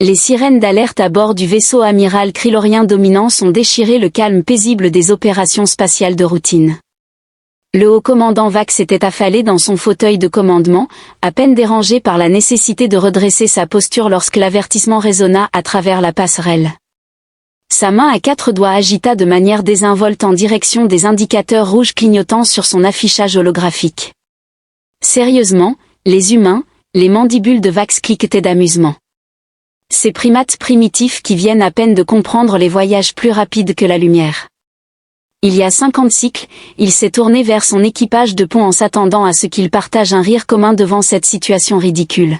Les sirènes d'alerte à bord du vaisseau amiral krylorien dominant ont déchiré le calme paisible des opérations spatiales de routine. Le haut-commandant Vax était affalé dans son fauteuil de commandement, à peine dérangé par la nécessité de redresser sa posture lorsque l'avertissement résonna à travers la passerelle. Sa main à 4 doigts agita de manière désinvolte en direction des indicateurs rouges clignotant sur son affichage holographique. Sérieusement, les humains, les mandibules de Vax cliquetaient d'amusement. Ces primates primitifs qui viennent à peine de comprendre les voyages plus rapides que la lumière. Il y a 50 cycles, il s'est tourné vers son équipage de pont en s'attendant à ce qu'il partage un rire commun devant cette situation ridicule.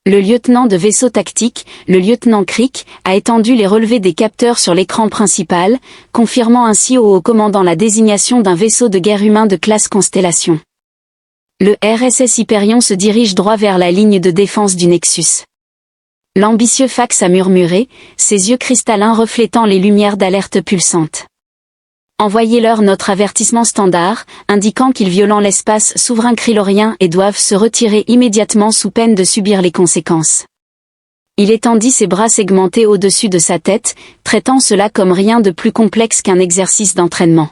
Le lieutenant de vaisseau tactique, le lieutenant Crick, a étendu les relevés des capteurs sur l'écran principal, confirmant ainsi au haut commandant la désignation d'un vaisseau de guerre humain de classe Constellation. Le RSS Hyperion se dirige droit vers la ligne de défense du Nexus. L'ambitieux Vax a murmuré, ses yeux cristallins reflétant les lumières d'alerte pulsantes. Envoyez-leur notre avertissement standard, indiquant qu'ils violent l'espace souverain krylorien et doivent se retirer immédiatement sous peine de subir les conséquences. Il étendit ses bras segmentés au-dessus de sa tête, traitant cela comme rien de plus complexe qu'un exercice d'entraînement.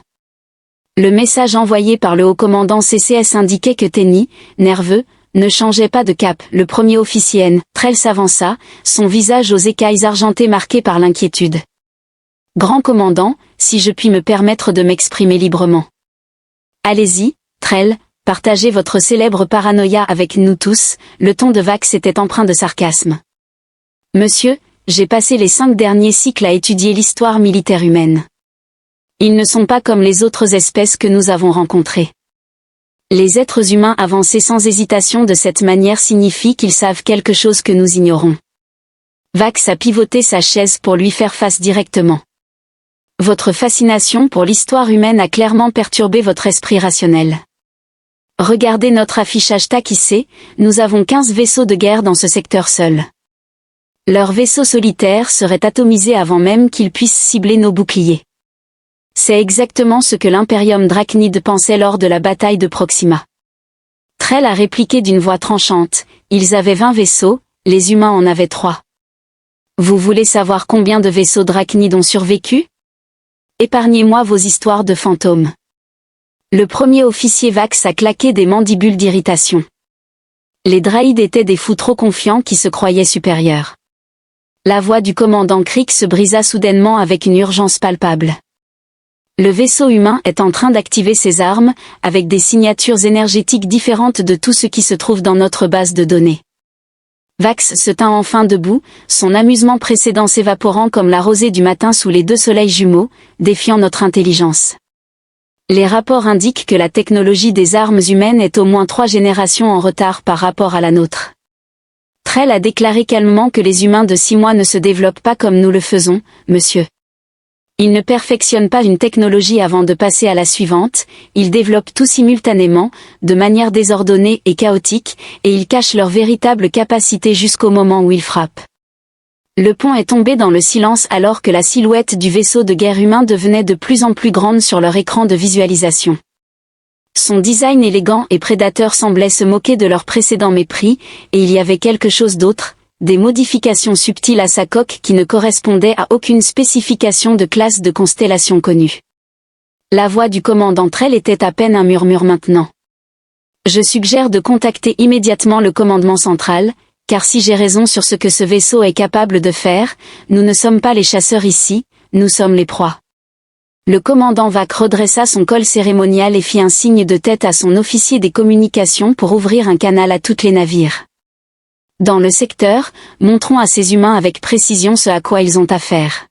Le message envoyé par le haut-commandant CCS indiquait que Tenny, nerveux, ne changeait pas de cap. Le premier officier N. Trell s'avança, son visage aux écailles argentées marqué par l'inquiétude. Grand commandant, si je puis me permettre de m'exprimer librement. Allez-y, Trell, partagez votre célèbre paranoïa avec nous tous, le ton de Vax était empreint de sarcasme. Monsieur, j'ai passé les 5 derniers cycles à étudier l'histoire militaire humaine. Ils ne sont pas comme les autres espèces que nous avons rencontrées. Les êtres humains avancer sans hésitation de cette manière signifie qu'ils savent quelque chose que nous ignorons. Vax a pivoté sa chaise pour lui faire face directement. Votre fascination pour l'histoire humaine a clairement perturbé votre esprit rationnel. Regardez notre affichage taquissé, nous avons 15 vaisseaux de guerre dans ce secteur seul. Leurs vaisseaux solitaires seraient atomisés avant même qu'ils puissent cibler nos boucliers. C'est exactement ce que l'Imperium Drachnide pensait lors de la bataille de Proxima. Trell a répliqué d'une voix tranchante, ils avaient 20 vaisseaux, les humains en avaient 3. Vous voulez savoir combien de vaisseaux Drachnides ont survécu? Épargnez-moi vos histoires de fantômes. Le premier officier Vax a claqué des mandibules d'irritation. Les Draïdes étaient des fous trop confiants qui se croyaient supérieurs. La voix du commandant Crick se brisa soudainement avec une urgence palpable. Le vaisseau humain est en train d'activer ses armes, avec des signatures énergétiques différentes de tout ce qui se trouve dans notre base de données. Vax se tint enfin debout, son amusement précédent s'évaporant comme la rosée du matin sous les 2 soleils jumeaux, défiant notre intelligence. Les rapports indiquent que la technologie des armes humaines est au moins 3 générations en retard par rapport à la nôtre. Trell a déclaré calmement que les humains de 6 mois ne se développent pas comme nous le faisons, monsieur. Ils ne perfectionnent pas une technologie avant de passer à la suivante, ils développent tout simultanément, de manière désordonnée et chaotique, et ils cachent leur véritable capacité jusqu'au moment où ils frappent. Le pont est tombé dans le silence alors que la silhouette du vaisseau de guerre humain devenait de plus en plus grande sur leur écran de visualisation. Son design élégant et prédateur semblait se moquer de leur précédent mépris, et il y avait quelque chose d'autre. Des modifications subtiles à sa coque qui ne correspondaient à aucune spécification de classe de constellation connue. La voix du commandant Trell était à peine un murmure maintenant. Je suggère de contacter immédiatement le commandement central, car si j'ai raison sur ce que ce vaisseau est capable de faire, nous ne sommes pas les chasseurs ici, nous sommes les proies. Le commandant Vax redressa son col cérémonial et fit un signe de tête à son officier des communications pour ouvrir un canal à tous les navires. Dans le secteur, montrons à ces humains avec précision ce à quoi ils ont affaire.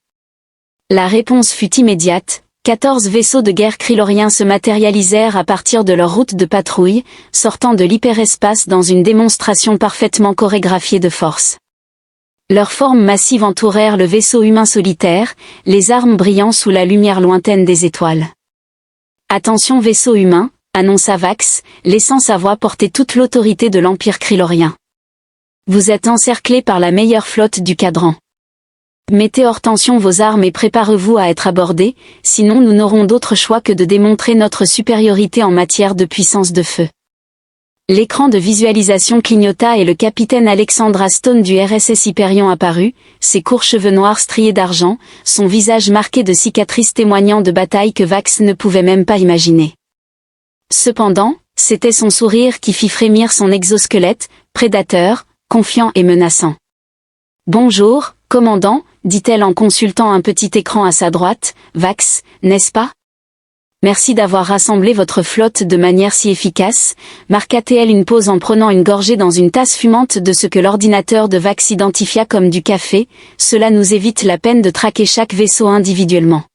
La réponse fut immédiate, 14 vaisseaux de guerre kryloriens se matérialisèrent à partir de leur route de patrouille, sortant de l'hyperespace dans une démonstration parfaitement chorégraphiée de force. Leurs formes massives entourèrent le vaisseau humain solitaire, les armes brillant sous la lumière lointaine des étoiles. Attention vaisseau humain, annonça Vax, laissant sa voix porter toute l'autorité de l'Empire krylorien. Vous êtes encerclés par la meilleure flotte du cadran. Mettez hors tension vos armes et préparez-vous à être abordés, sinon nous n'aurons d'autre choix que de démontrer notre supériorité en matière de puissance de feu. L'écran de visualisation clignota et le capitaine Alexandra Stone du RSS Hyperion apparut, ses courts cheveux noirs striés d'argent, son visage marqué de cicatrices témoignant de batailles que Vax ne pouvait même pas imaginer. Cependant, c'était son sourire qui fit frémir son exosquelette, prédateur, confiant et menaçant. « Bonjour, commandant », dit-elle en consultant un petit écran à sa droite, « Vax, n'est-ce pas ? Merci d'avoir rassemblé votre flotte de manière si efficace, marqua-t-elle une pause en prenant une gorgée dans une tasse fumante de ce que l'ordinateur de Vax identifia comme du café, cela nous évite la peine de traquer chaque vaisseau individuellement.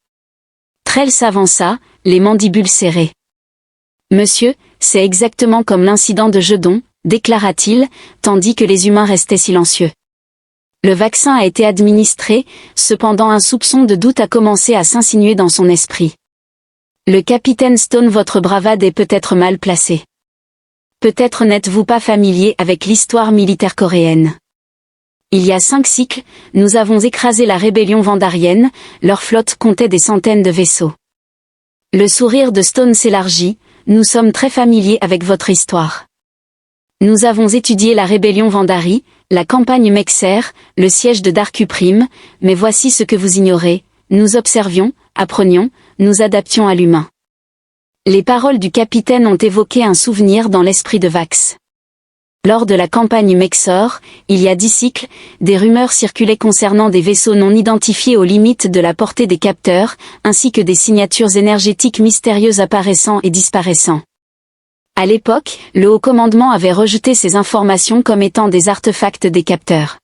Trell s'avança, les mandibules serrées. Monsieur, c'est exactement comme l'incident de Gedon, déclara-t-il, tandis que les humains restaient silencieux. Le vaccin a été administré, cependant un soupçon de doute a commencé à s'insinuer dans son esprit. Le capitaine Stone, votre bravade est peut-être mal placée. Peut-être n'êtes-vous pas familier avec l'histoire militaire coréenne. Il y a 5 cycles, nous avons écrasé la rébellion vandarienne, leur flotte comptait des centaines de vaisseaux. Le sourire de Stone s'élargit, nous sommes très familiers avec votre histoire. Nous avons étudié la rébellion Vandari, la campagne Mexer, le siège de Darkuprime, mais voici ce que vous ignorez, nous observions, apprenions, nous adaptions à l'humain. Les paroles du capitaine ont évoqué un souvenir dans l'esprit de Vax. Lors de la campagne Mexor, il y a 10 cycles, des rumeurs circulaient concernant des vaisseaux non identifiés aux limites de la portée des capteurs, ainsi que des signatures énergétiques mystérieuses apparaissant et disparaissant. À l'époque, le haut commandement avait rejeté ces informations comme étant des artefacts des capteurs.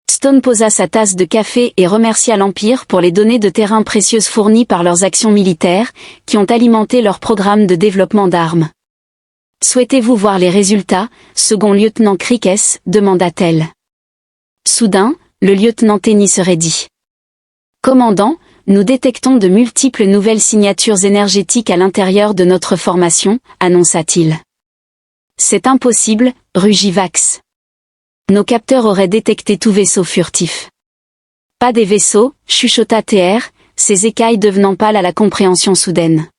Stone posa sa tasse de café et remercia l'Empire pour les données de terrain précieuses fournies par leurs actions militaires, qui ont alimenté leur programme de développement d'armes. « Souhaitez-vous voir les résultats, second lieutenant Krikes » demanda-t-elle. Soudain, le lieutenant Tenny se raidit. « Commandant, nous détectons de multiples nouvelles signatures énergétiques à l'intérieur de notre formation, annonça-t-il. « C'est impossible, rugit Vax. Nos capteurs auraient détecté tout vaisseau furtif. »« Pas des vaisseaux, chuchota TR, ses écailles devenant pâles à la compréhension soudaine.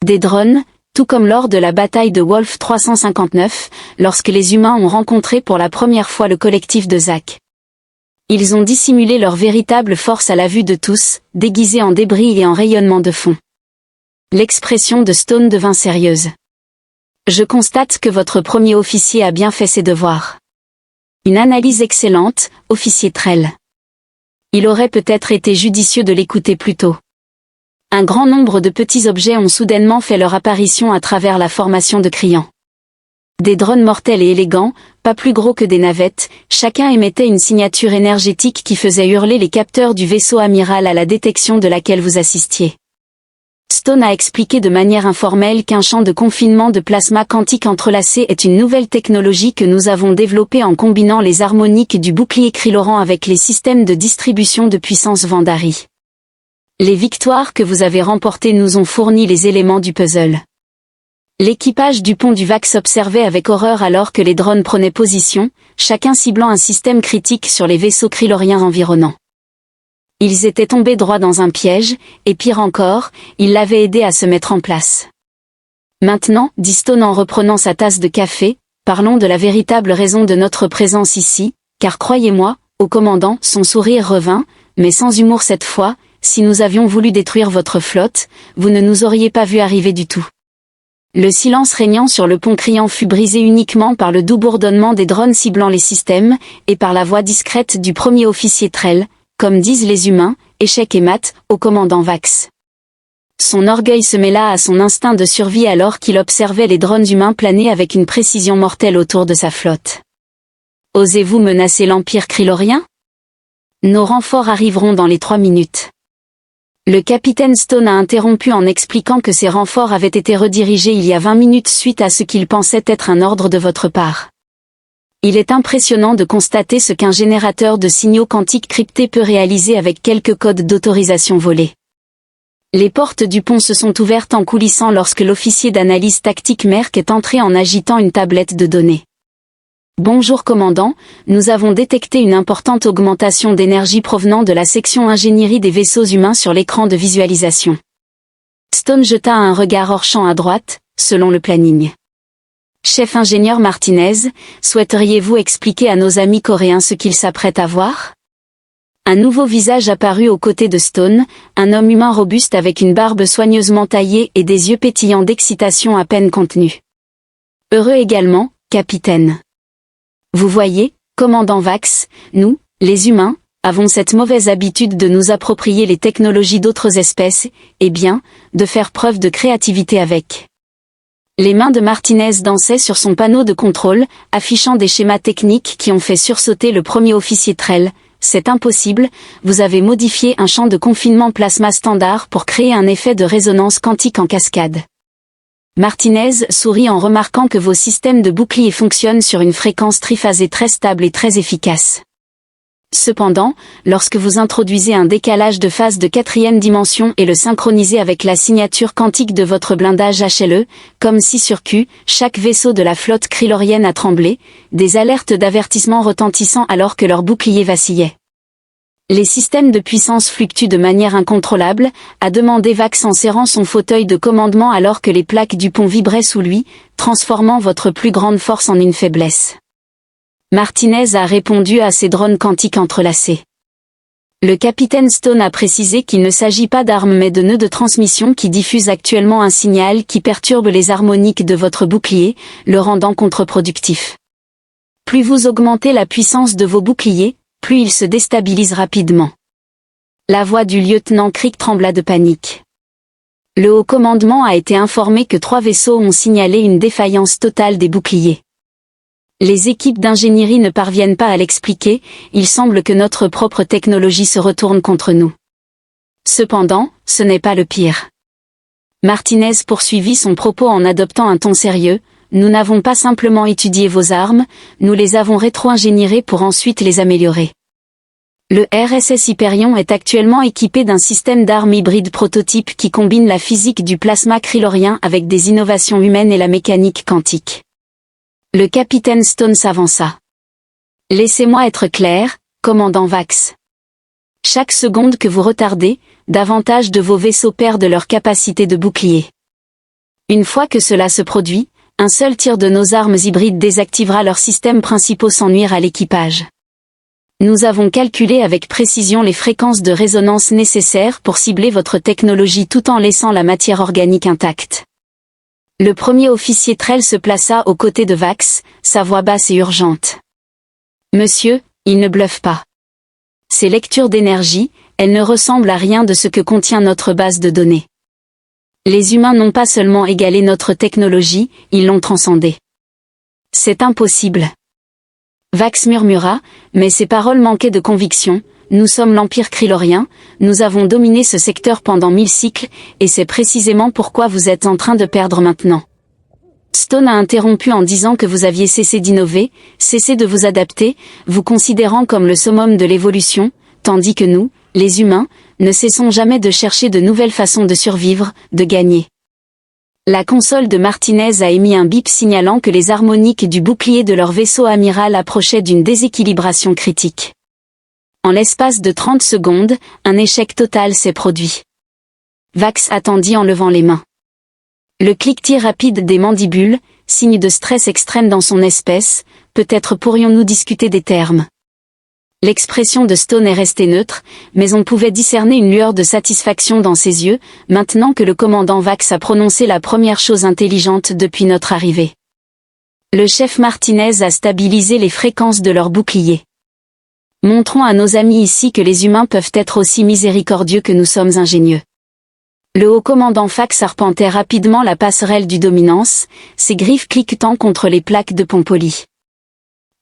Des drones, tout comme lors de la bataille de Wolf 359, lorsque les humains ont rencontré pour la première fois le collectif de Zack. Ils ont dissimulé leur véritable force à la vue de tous, déguisés en débris et en rayonnement de fond. L'expression de Stone devint sérieuse. « Je constate que votre premier officier a bien fait ses devoirs. Une analyse excellente, officier Trell. Il aurait peut-être été judicieux de l'écouter plus tôt. » Un grand nombre de petits objets ont soudainement fait leur apparition à travers la formation de Krian. Des drones mortels et élégants, pas plus gros que des navettes, chacun émettait une signature énergétique qui faisait hurler les capteurs du vaisseau amiral à la détection de laquelle vous assistiez. Stone a expliqué de manière informelle qu'un champ de confinement de plasma quantique entrelacé est une nouvelle technologie que nous avons développée en combinant les harmoniques du bouclier Kryloran avec les systèmes de distribution de puissance Vandari. Les victoires que vous avez remportées nous ont fourni les éléments du puzzle. L'équipage du pont du Vax observait avec horreur alors que les drones prenaient position, chacun ciblant un système critique sur les vaisseaux kryloriens environnants. Ils étaient tombés droit dans un piège, et pire encore, ils l'avaient aidé à se mettre en place. Maintenant, dit Stone en reprenant sa tasse de café, parlons de la véritable raison de notre présence ici, car croyez-moi, au commandant, son sourire revint, mais sans humour cette fois, si nous avions voulu détruire votre flotte, vous ne nous auriez pas vu arriver du tout. Le silence régnant sur le pont criant fut brisé uniquement par le doux bourdonnement des drones ciblant les systèmes, et par la voix discrète du premier officier Trell, comme disent les humains, échec et mat, au commandant Vax. Son orgueil se mêla à son instinct de survie alors qu'il observait les drones humains planer avec une précision mortelle autour de sa flotte. Osez-vous menacer l'Empire krylorien? Nos renforts arriveront dans les 3 minutes. Le capitaine Stone a interrompu en expliquant que ces renforts avaient été redirigés il y a 20 minutes suite à ce qu'il pensait être un ordre de votre part. Il est impressionnant de constater ce qu'un générateur de signaux quantiques cryptés peut réaliser avec quelques codes d'autorisation volés. Les portes du pont se sont ouvertes en coulissant lorsque l'officier d'analyse tactique Merck est entré en agitant une tablette de données. Bonjour commandant, nous avons détecté une importante augmentation d'énergie provenant de la section ingénierie des vaisseaux humains sur l'écran de visualisation. Stone jeta un regard hors champ à droite, selon le planning. Chef ingénieur Martinez, souhaiteriez-vous expliquer à nos amis coréens ce qu'ils s'apprêtent à voir? Un nouveau visage apparut aux côtés de Stone, un homme humain robuste avec une barbe soigneusement taillée et des yeux pétillants d'excitation à peine contenue. Heureux également, capitaine. Vous voyez, commandant Vax, nous, les humains, avons cette mauvaise habitude de nous approprier les technologies d'autres espèces, et bien, de faire preuve de créativité avec. Les mains de Martinez dansaient sur son panneau de contrôle, affichant des schémas techniques qui ont fait sursauter le premier officier Trell. C'est impossible, vous avez modifié un champ de confinement plasma standard pour créer un effet de résonance quantique en cascade. Martinez sourit en remarquant que vos systèmes de bouclier fonctionnent sur une fréquence triphasée très stable et très efficace. Cependant, lorsque vous introduisez un décalage de phase de 4e dimension et le synchronisez avec la signature quantique de votre blindage HLE, comme si sur Q, chaque vaisseau de la flotte krylorienne a tremblé, des alertes d'avertissement retentissant alors que leur bouclier vacillait. Les systèmes de puissance fluctuent de manière incontrôlable, a demandé Vax en serrant son fauteuil de commandement alors que les plaques du pont vibraient sous lui, transformant votre plus grande force en une faiblesse. Martinez a répondu à ces drones quantiques entrelacés. Le capitaine Stone a précisé qu'il ne s'agit pas d'armes mais de nœuds de transmission qui diffusent actuellement un signal qui perturbe les harmoniques de votre bouclier, le rendant contre-productif. Plus vous augmentez la puissance de vos boucliers, plus ils se déstabilisent rapidement. La voix du lieutenant Crick trembla de panique. Le haut commandement a été informé que 3 vaisseaux ont signalé une défaillance totale des boucliers. Les équipes d'ingénierie ne parviennent pas à l'expliquer, il semble que notre propre technologie se retourne contre nous. Cependant, ce n'est pas le pire. Martinez poursuivit son propos en adoptant un ton sérieux, nous n'avons pas simplement étudié vos armes, nous les avons rétro-ingénierées pour ensuite les améliorer. Le RSS Hyperion est actuellement équipé d'un système d'armes hybride prototype qui combine la physique du plasma krylorien avec des innovations humaines et la mécanique quantique. Le capitaine Stone s'avança. Laissez-moi être clair, commandant Vax. Chaque seconde que vous retardez, davantage de vos vaisseaux perdent leur capacité de bouclier. Une fois que cela se produit, un seul tir de nos armes hybrides désactivera leurs systèmes principaux sans nuire à l'équipage. Nous avons calculé avec précision les fréquences de résonance nécessaires pour cibler votre technologie tout en laissant la matière organique intacte. Le premier officier Trell se plaça aux côtés de Vax, sa voix basse et urgente. Monsieur, il ne bluffe pas. Ces lectures d'énergie, elles ne ressemblent à rien de ce que contient notre base de données. Les humains n'ont pas seulement égalé notre technologie, ils l'ont transcendée. C'est impossible. Vax murmura, mais ses paroles manquaient de conviction. Nous sommes l'Empire krylorien, nous avons dominé ce secteur pendant 1000 cycles, et c'est précisément pourquoi vous êtes en train de perdre maintenant. Stone a interrompu en disant que vous aviez cessé d'innover, cessé de vous adapter, vous considérant comme le summum de l'évolution, tandis que nous, les humains, ne cessons jamais de chercher de nouvelles façons de survivre, de gagner. La console de Martinez a émis un bip signalant que les harmoniques du bouclier de leur vaisseau amiral approchaient d'une déséquilibration critique. En l'espace de 30 secondes, un échec total s'est produit. Vax attendit en levant les mains. Le cliquetis rapide des mandibules, signe de stress extrême dans son espèce, peut-être pourrions-nous discuter des termes. L'expression de Stone est restée neutre, mais on pouvait discerner une lueur de satisfaction dans ses yeux, maintenant que le commandant Vax a prononcé la première chose intelligente depuis notre arrivée. Le chef Martinez a stabilisé les fréquences de leur bouclier. Montrons à nos amis ici que les humains peuvent être aussi miséricordieux que nous sommes ingénieux. Le haut commandant Vax arpentait rapidement la passerelle du Dominance, ses griffes cliquetant contre les plaques de Pompoli.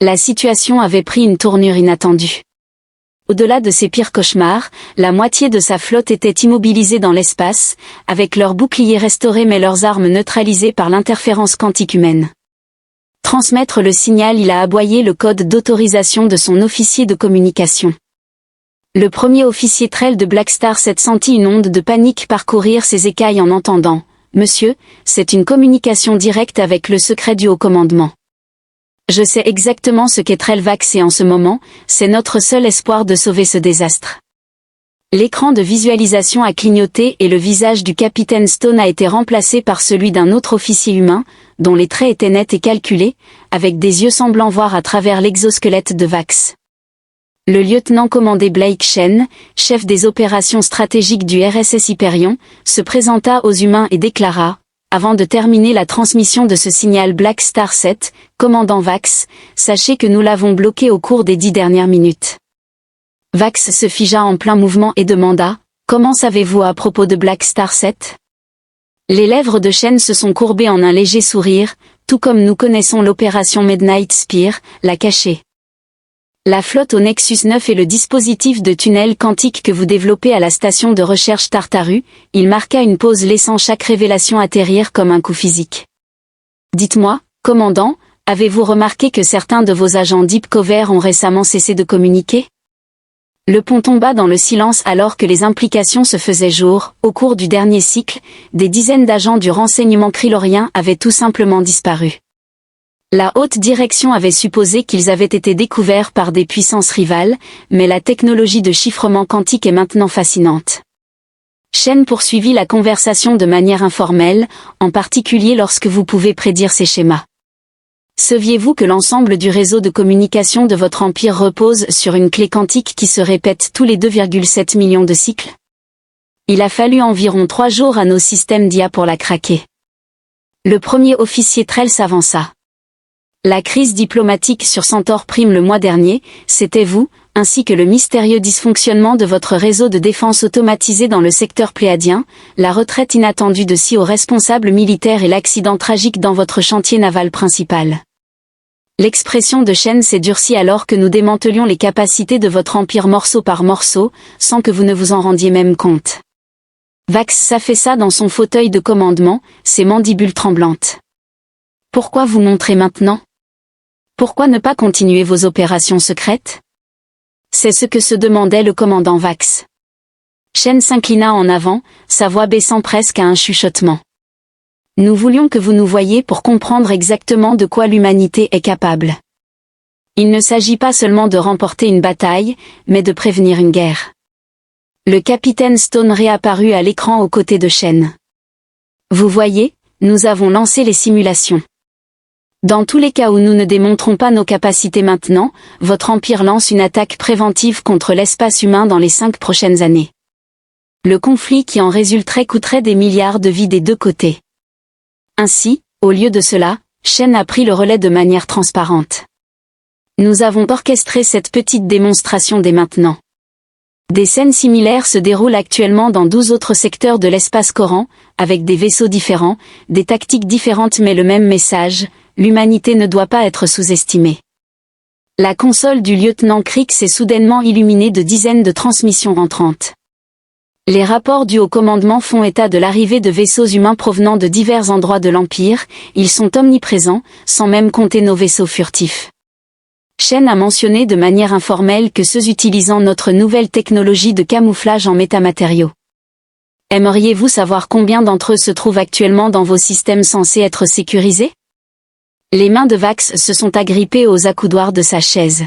La situation avait pris une tournure inattendue. Au-delà de ses pires cauchemars, la moitié de sa flotte était immobilisée dans l'espace, avec leurs boucliers restaurés mais leurs armes neutralisées par l'interférence quantique humaine. Transmettre le signal, il a aboyé le code d'autorisation de son officier de communication. Le premier officier Trell de Blackstar 7 sentit une onde de panique parcourir ses écailles en entendant « Monsieur, c'est une communication directe avec le secret du haut commandement. » Je sais exactement ce qu'est Trell Vax et en ce moment, c'est notre seul espoir de sauver ce désastre. L'écran de visualisation a clignoté et le visage du capitaine Stone a été remplacé par celui d'un autre officier humain, dont les traits étaient nets et calculés, avec des yeux semblant voir à travers l'exosquelette de Vax. Le lieutenant-commandé Blake Shen, chef des opérations stratégiques du RSS Hyperion, se présenta aux humains et déclara, avant de terminer la transmission de ce signal Black Star 7, commandant Vax, sachez que nous l'avons bloqué au cours des 10 dernières minutes. Vax se figea en plein mouvement et demanda, comment savez-vous à propos de Black Star 7 ? Les lèvres de Shen se sont courbées en un léger sourire, tout comme nous connaissons l'opération Midnight Spear, la cachée. La flotte au Nexus 9 et le dispositif de tunnel quantique que vous développez à la station de recherche Tartaru, il marqua une pause laissant chaque révélation atterrir comme un coup physique. Dites-moi, commandant, avez-vous remarqué que certains de vos agents Deep Cover ont récemment cessé de communiquer ? Le pont tomba dans le silence alors que les implications se faisaient jour. Au cours du dernier cycle, des dizaines d'agents du renseignement krylorien avaient tout simplement disparu. La haute direction avait supposé qu'ils avaient été découverts par des puissances rivales, mais la technologie de chiffrement quantique est maintenant fascinante. Shen poursuivit la conversation de manière informelle, en particulier lorsque vous pouvez prédire ces schémas. Saviez-vous que l'ensemble du réseau de communication de votre empire repose sur une clé quantique qui se répète tous les 2,7 millions de cycles ? Il a fallu environ 3 jours à nos systèmes d'IA pour la craquer. Le premier officier Trell s'avança. La crise diplomatique sur Centaure Prime le mois dernier, c'était vous, ainsi que le mystérieux dysfonctionnement de votre réseau de défense automatisé dans le secteur pléadien, la retraite inattendue de 6 hauts responsables militaires et l'accident tragique dans votre chantier naval principal. L'expression de Shen s'est durcie alors que nous démantelions les capacités de votre empire morceau par morceau, sans que vous ne vous en rendiez même compte. Vax s'affaissa dans son fauteuil de commandement, ses mandibules tremblantes. Pourquoi vous montrer maintenant ? Pourquoi ne pas continuer vos opérations secrètes ? C'est ce que se demandait le commandant Vax. Shen s'inclina en avant, sa voix baissant presque à un chuchotement. Nous voulions que vous nous voyiez pour comprendre exactement de quoi l'humanité est capable. Il ne s'agit pas seulement de remporter une bataille, mais de prévenir une guerre. Le capitaine Stone réapparut à l'écran aux côtés de Shen. Vous voyez, nous avons lancé les simulations. Dans tous les cas où nous ne démontrons pas nos capacités maintenant, votre empire lance une attaque préventive contre l'espace humain dans les 5 prochaines années. Le conflit qui en résulterait coûterait des milliards de vies des 2 côtés. Ainsi, au lieu de cela, Shen a pris le relais de manière transparente. Nous avons orchestré cette petite démonstration dès maintenant. Des scènes similaires se déroulent actuellement dans 12 autres secteurs de l'espace courant, avec des vaisseaux différents, des tactiques différentes mais le même message. L'humanité ne doit pas être sous-estimée. La console du lieutenant Crick s'est soudainement illuminée de dizaines de transmissions entrantes. Les rapports du haut commandement font état de l'arrivée de vaisseaux humains provenant de divers endroits de l'Empire, ils sont omniprésents, sans même compter nos vaisseaux furtifs. Shen a mentionné de manière informelle que ceux utilisant notre nouvelle technologie de camouflage en métamatériaux. Aimeriez-vous savoir combien d'entre eux se trouvent actuellement dans vos systèmes censés être sécurisés ? Les mains de Vax se sont agrippées aux accoudoirs de sa chaise.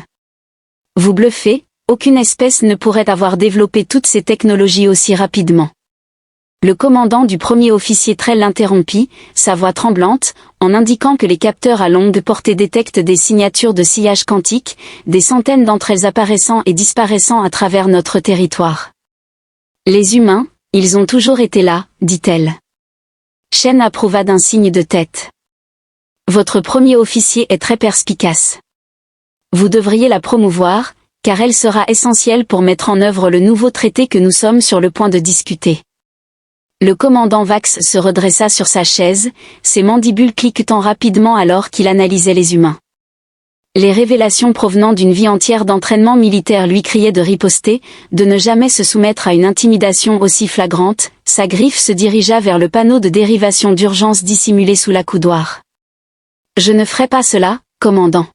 Vous bluffez, aucune espèce ne pourrait avoir développé toutes ces technologies aussi rapidement. Le commandant du premier officier Trell l'interrompit, sa voix tremblante, en indiquant que les capteurs à longue portée détectent des signatures de sillage quantique, des centaines d'entre elles apparaissant et disparaissant à travers notre territoire. Les humains, ils ont toujours été là, dit-elle. Shen approuva d'un signe de tête. Votre premier officier est très perspicace. Vous devriez la promouvoir, car elle sera essentielle pour mettre en œuvre le nouveau traité que nous sommes sur le point de discuter. Le commandant Vax se redressa sur sa chaise, ses mandibules cliquetant rapidement alors qu'il analysait les humains. Les révélations provenant d'une vie entière d'entraînement militaire lui criaient de riposter, de ne jamais se soumettre à une intimidation aussi flagrante. Sa griffe se dirigea vers le panneau de dérivation d'urgence dissimulé sous l'accoudoir. Je ne ferai pas cela, commandant.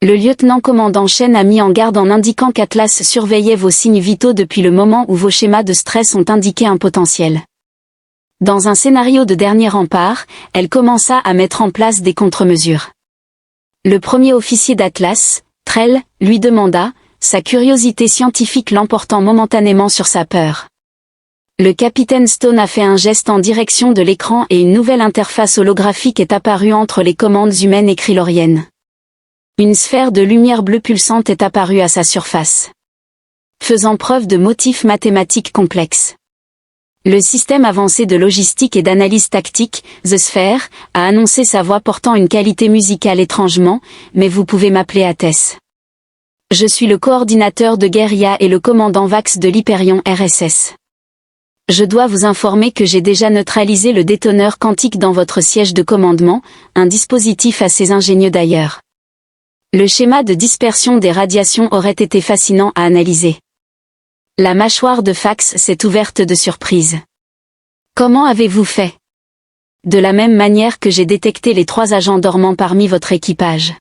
Le lieutenant-commandant Shen a mis en garde en indiquant qu'Atlas surveillait vos signes vitaux depuis le moment où vos schémas de stress ont indiqué un potentiel. Dans un scénario de dernier rempart, elle commença à mettre en place des contre-mesures. Le premier officier d'Atlas, Trell, lui demanda, sa curiosité scientifique l'emportant momentanément sur sa peur. Le capitaine Stone a fait un geste en direction de l'écran et une nouvelle interface holographique est apparue entre les commandes humaines et kryloriennes. Une sphère de lumière bleue pulsante est apparue à sa surface, faisant preuve de motifs mathématiques complexes. Le système avancé de logistique et d'analyse tactique, The Sphere, a annoncé sa voix portant une qualité musicale étrangement, mais vous pouvez m'appeler Athès. Je suis le coordinateur de guérilla et le commandant Vax de l'Hyperion RSS. Je dois vous informer que j'ai déjà neutralisé le détoneur quantique dans votre siège de commandement, un dispositif assez ingénieux d'ailleurs. Le schéma de dispersion des radiations aurait été fascinant à analyser. La mâchoire de Fax s'est ouverte de surprise. Comment avez-vous fait? De la même manière que j'ai détecté les 3 agents dormants parmi votre équipage.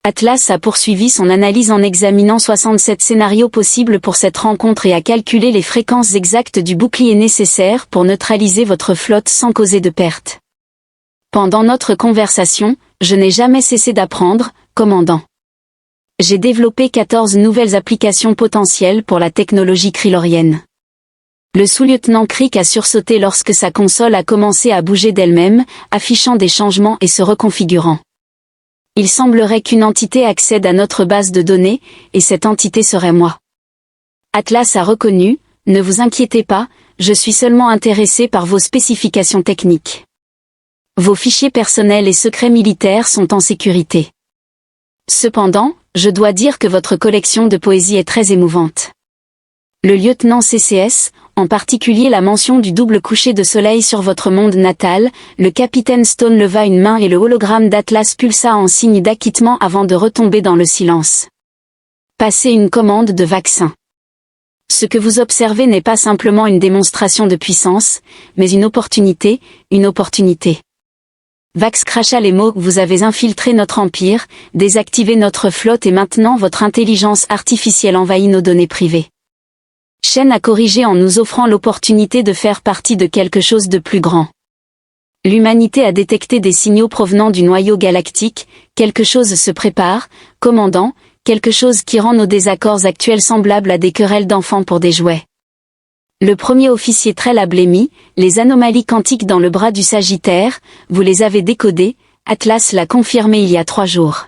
Atlas a poursuivi son analyse en examinant 67 scénarios possibles pour cette rencontre et a calculé les fréquences exactes du bouclier nécessaire pour neutraliser votre flotte sans causer de perte. Pendant notre conversation, je n'ai jamais cessé d'apprendre, commandant. J'ai développé 14 nouvelles applications potentielles pour la technologie krylorienne. Le sous-lieutenant Crick a sursauté lorsque sa console a commencé à bouger d'elle-même, affichant des changements et se reconfigurant. Il semblerait qu'une entité accède à notre base de données, et cette entité serait moi. Atlas a reconnu, ne vous inquiétez pas, je suis seulement intéressé par vos spécifications techniques. Vos fichiers personnels et secrets militaires sont en sécurité. Cependant, je dois dire que votre collection de poésie est très émouvante. Le lieutenant CCS, en particulier la mention du double coucher de soleil sur votre monde natal, le capitaine Stone leva une main et le hologramme d'Atlas pulsa en signe d'acquittement avant de retomber dans le silence. Passez une commande de vaccin. Ce que vous observez n'est pas simplement une démonstration de puissance, mais une opportunité, Vax cracha les mots « Vous avez infiltré notre empire, désactivé notre flotte et maintenant votre intelligence artificielle envahit nos données privées. Shen a corrigé en nous offrant l'opportunité de faire partie de quelque chose de plus grand. L'humanité a détecté des signaux provenant du noyau galactique, quelque chose se prépare, commandant, quelque chose qui rend nos désaccords actuels semblables à des querelles d'enfants pour des jouets. Le premier officier Trell a blêmi, les anomalies quantiques dans le bras du Sagittaire, vous les avez décodées, Atlas l'a confirmé il y a 3 jours.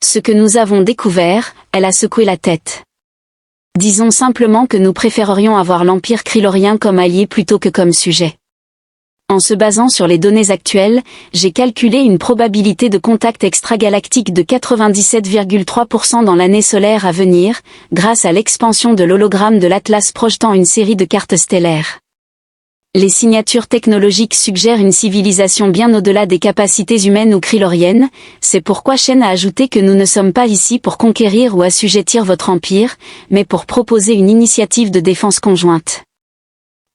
Ce que nous avons découvert, elle a secoué la tête. Disons simplement que nous préférerions avoir l'Empire krylorien comme allié plutôt que comme sujet. En se basant sur les données actuelles, j'ai calculé une probabilité de contact extragalactique de 97,3% dans l'année solaire à venir, grâce à l'expansion de l'hologramme de l'Atlas projetant une série de cartes stellaires. Les signatures technologiques suggèrent une civilisation bien au-delà des capacités humaines ou kryloriennes, c'est pourquoi Shen a ajouté que nous ne sommes pas ici pour conquérir ou assujettir votre empire, mais pour proposer une initiative de défense conjointe.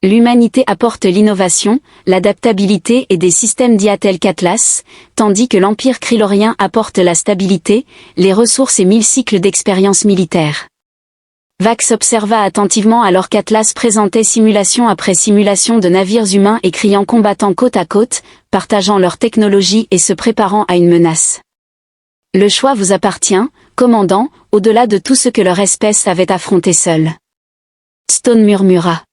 L'humanité apporte l'innovation, l'adaptabilité et des systèmes dits tels qu'Atlas, tandis que l'Empire krylorien apporte la stabilité, les ressources et 1000 cycles d'expérience militaire. Vax observa attentivement alors qu'Atlas présentait simulation après simulation de navires humains et criant combattant côte à côte, partageant leur technologie et se préparant à une menace. Le choix vous appartient, commandant, au-delà de tout ce que leur espèce avait affronté seule. Stone murmura.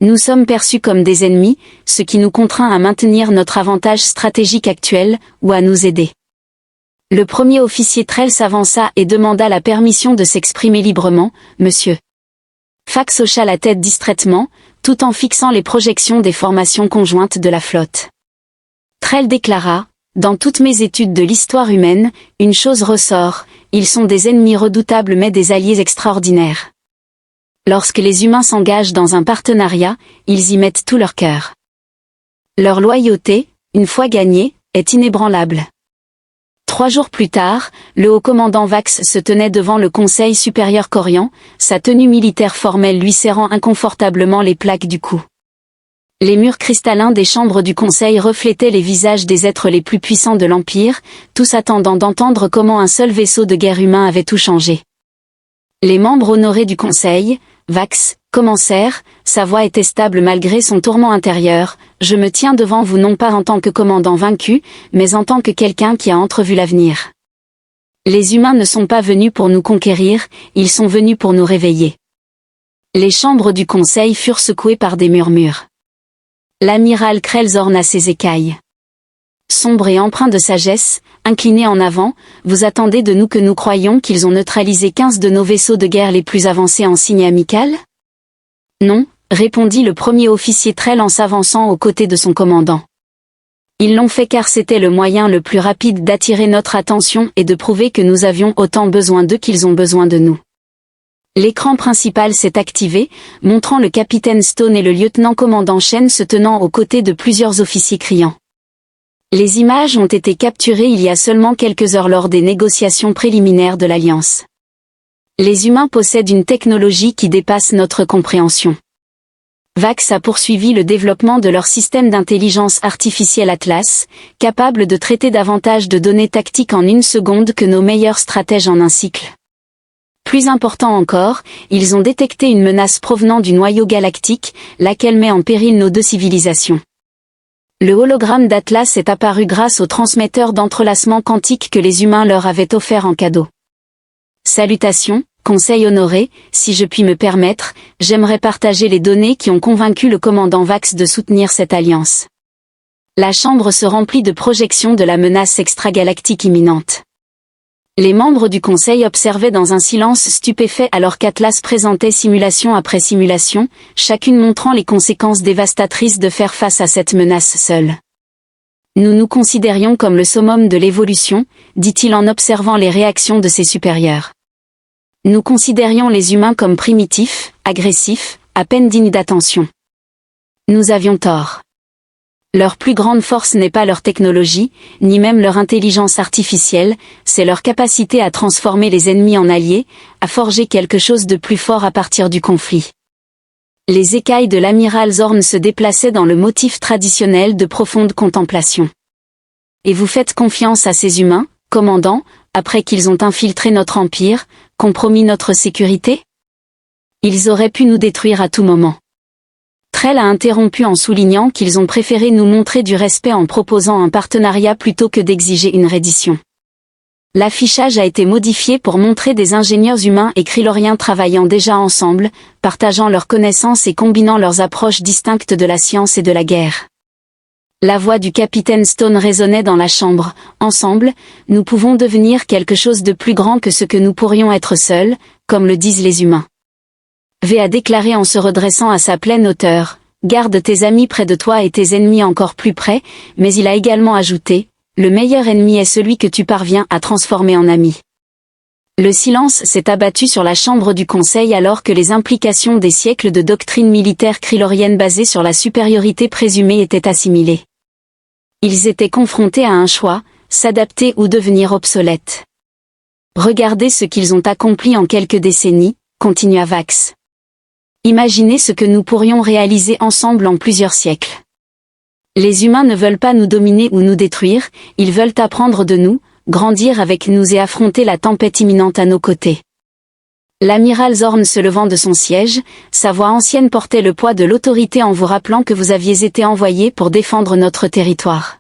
Nous sommes perçus comme des ennemis, ce qui nous contraint à maintenir notre avantage stratégique actuel, ou à nous aider. Le premier officier Trell s'avança et demanda la permission de s'exprimer librement, monsieur. Fax hocha la tête distraitement, tout en fixant les projections des formations conjointes de la flotte. Trell déclara, dans toutes mes études de l'histoire humaine, une chose ressort, ils sont des ennemis redoutables mais des alliés extraordinaires. Lorsque les humains s'engagent dans un partenariat, ils y mettent tout leur cœur. Leur loyauté, une fois gagnée, est inébranlable. 3 jours plus tard, le haut-commandant Vax se tenait devant le Conseil supérieur Corian, sa tenue militaire formelle lui serrant inconfortablement les plaques du cou. Les murs cristallins des chambres du Conseil reflétaient les visages des êtres les plus puissants de l'Empire, tous attendant d'entendre comment un seul vaisseau de guerre humain avait tout changé. Les membres honorés du Conseil, Vax, commencèrent, sa voix était stable malgré son tourment intérieur, je me tiens devant vous non pas en tant que commandant vaincu, mais en tant que quelqu'un qui a entrevu l'avenir. Les humains ne sont pas venus pour nous conquérir, ils sont venus pour nous réveiller. Les chambres du conseil furent secouées par des murmures. L'amiral Krell orna ses écailles. Sombre et empreint de sagesse, incliné en avant, vous attendez de nous que nous croyions qu'ils ont neutralisé 15 de nos vaisseaux de guerre les plus avancés en signe amical? Non, répondit le premier officier Trell en s'avançant aux côtés de son commandant. Ils l'ont fait car c'était le moyen le plus rapide d'attirer notre attention et de prouver que nous avions autant besoin d'eux qu'ils ont besoin de nous. L'écran principal s'est activé, montrant le capitaine Stone et le lieutenant-commandant Shen se tenant aux côtés de plusieurs officiers criants. Les images ont été capturées il y a seulement quelques heures lors des négociations préliminaires de l'Alliance. Les humains possèdent une technologie qui dépasse notre compréhension. Vax a poursuivi le développement de leur système d'intelligence artificielle Atlas, capable de traiter davantage de données tactiques en 1 seconde que nos meilleurs stratèges en un cycle. Plus important encore, ils ont détecté une menace provenant du noyau galactique, laquelle met en péril nos 2 civilisations. Le hologramme d'Atlas est apparu grâce au transmetteur d'entrelacement quantique que les humains leur avaient offert en cadeau. Salutations, Conseil honoré, si je puis me permettre, j'aimerais partager les données qui ont convaincu le commandant Vax de soutenir cette alliance. La chambre se remplit de projections de la menace extragalactique imminente. Les membres du Conseil observaient dans un silence stupéfait alors qu'Atlas présentait simulation après simulation, chacune montrant les conséquences dévastatrices de faire face à cette menace seule. Nous nous considérions comme le summum de l'évolution, dit-il en observant les réactions de ses supérieurs. Nous considérions les humains comme primitifs, agressifs, à peine dignes d'attention. Nous avions tort. Leur plus grande force n'est pas leur technologie, ni même leur intelligence artificielle, c'est leur capacité à transformer les ennemis en alliés, à forger quelque chose de plus fort à partir du conflit. Les écailles de l'amiral Zorn se déplaçaient dans le motif traditionnel de profonde contemplation. Et vous faites confiance à ces humains, commandant, après qu'ils ont infiltré notre empire, compromis notre sécurité? Ils auraient pu nous détruire à tout moment. Trell a interrompu en soulignant qu'ils ont préféré nous montrer du respect en proposant un partenariat plutôt que d'exiger une reddition. L'affichage a été modifié pour montrer des ingénieurs humains et krilloriens travaillant déjà ensemble, partageant leurs connaissances et combinant leurs approches distinctes de la science et de la guerre. La voix du capitaine Stone résonnait dans la chambre. Ensemble, nous pouvons devenir quelque chose de plus grand que ce que nous pourrions être seuls, comme le disent les humains. V a déclaré en se redressant à sa pleine hauteur, « Garde tes amis près de toi et tes ennemis encore plus près », mais il a également ajouté, « Le meilleur ennemi est celui que tu parviens à transformer en ami ». Le silence s'est abattu sur la chambre du conseil alors que les implications des siècles de doctrine militaire krillorienne basée sur la supériorité présumée étaient assimilées. Ils étaient confrontés à un choix, s'adapter ou devenir obsolètes. Regardez ce qu'ils ont accompli en quelques décennies, continua Vax. Imaginez ce que nous pourrions réaliser ensemble en plusieurs siècles. Les humains ne veulent pas nous dominer ou nous détruire, ils veulent apprendre de nous, grandir avec nous et affronter la tempête imminente à nos côtés. L'amiral Zorn se levant de son siège, sa voix ancienne portait le poids de l'autorité en vous rappelant que vous aviez été envoyé pour défendre notre territoire.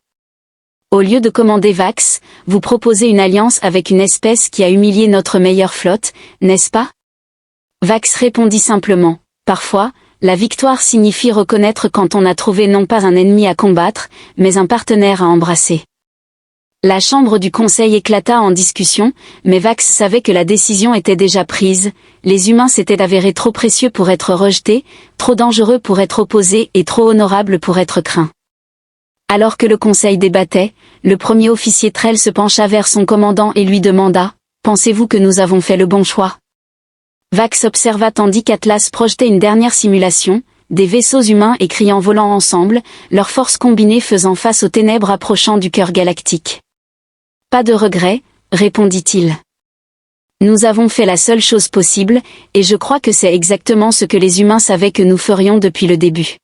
Au lieu de commander Vax, vous proposez une alliance avec une espèce qui a humilié notre meilleure flotte, n'est-ce pas? Vax répondit simplement, parfois, la victoire signifie reconnaître quand on a trouvé non pas un ennemi à combattre, mais un partenaire à embrasser. La chambre du conseil éclata en discussion, mais Vax savait que la décision était déjà prise, les humains s'étaient avérés trop précieux pour être rejetés, trop dangereux pour être opposés et trop honorables pour être craints. Alors que le conseil débattait, le premier officier Trell se pencha vers son commandant et lui demanda, « Pensez-vous que nous avons fait le bon choix ?» Vax observa tandis qu'Atlas projetait une dernière simulation, des vaisseaux humains et krians volant ensemble, leurs forces combinées faisant face aux ténèbres approchant du cœur galactique. Pas de regret, répondit-il. Nous avons fait la seule chose possible, et je crois que c'est exactement ce que les humains savaient que nous ferions depuis le début.